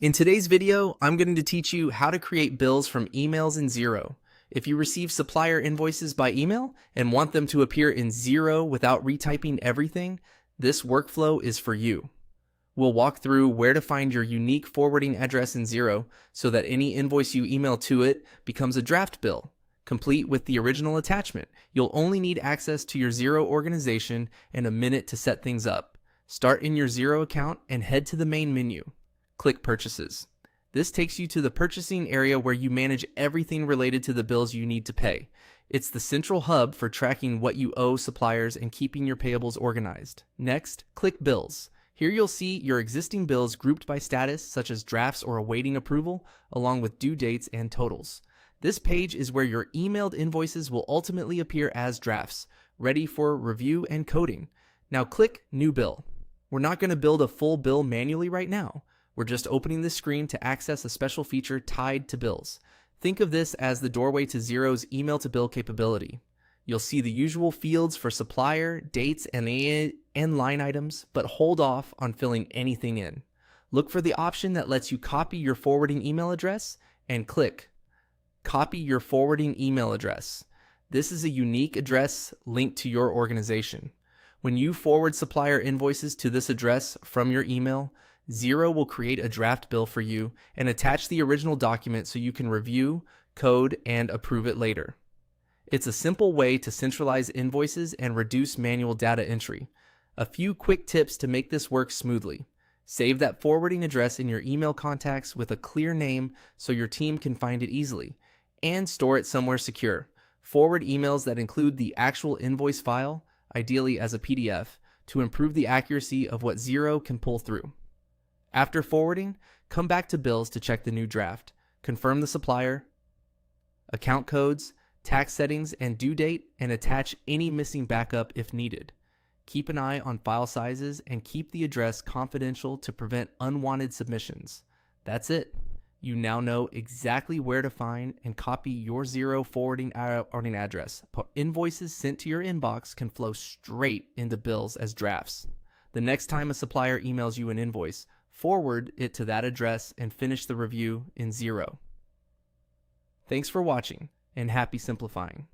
In today's video, I'm going to teach you how to create bills from emails in Xero. If you receive supplier invoices by email and want them to appear in Xero without retyping everything, this workflow is for you. We'll walk through where to find your unique forwarding address in Xero so that any invoice you email to it becomes a draft bill, complete with the original attachment. You'll only need access to your Xero organization and a minute to set things up. Start in your Xero account and head to the main menu. Click Purchases. This takes you to the purchasing area where you manage everything related to the bills you need to pay. It's the central hub for tracking what you owe suppliers and keeping your payables organized. Next, click Bills. Here you'll see your existing bills grouped by status, such as drafts or awaiting approval, along with due dates and totals. This page is where your emailed invoices will ultimately appear as drafts, ready for review and coding. Now click New Bill. We're not going to build a full bill manually right now. We're just opening the screen to access a special feature tied to bills. Think of this as the doorway to Xero's email to bill capability. You'll see the usual fields for supplier, dates, and line items, but hold off on filling anything in. Look for the option that lets you copy your forwarding email address and click Copy your forwarding email address. This is a unique address linked to your organization. When you forward supplier invoices to this address from your email, Xero will create a draft bill for you and attach the original document so you can review, code, and approve it later. It's a simple way to centralize invoices and reduce manual data entry. A few quick tips to make this work smoothly. Save that forwarding address in your email contacts with a clear name so your team can find it easily, and store it somewhere secure. Forward emails that include the actual invoice file, ideally as a PDF, to improve the accuracy of what Xero can pull through. After forwarding, come back to Bills to check the new draft, confirm the supplier, account codes, tax settings, and due date, and attach any missing backup if needed. Keep an eye on file sizes and keep the address confidential to prevent unwanted submissions. That's it. You now know exactly where to find and copy your Xero forwarding address. Invoices sent to your inbox can flow straight into bills as drafts. The next time a supplier emails you an invoice, forward it to that address and finish the review in Xero. Thanks for watching, and happy simplifying.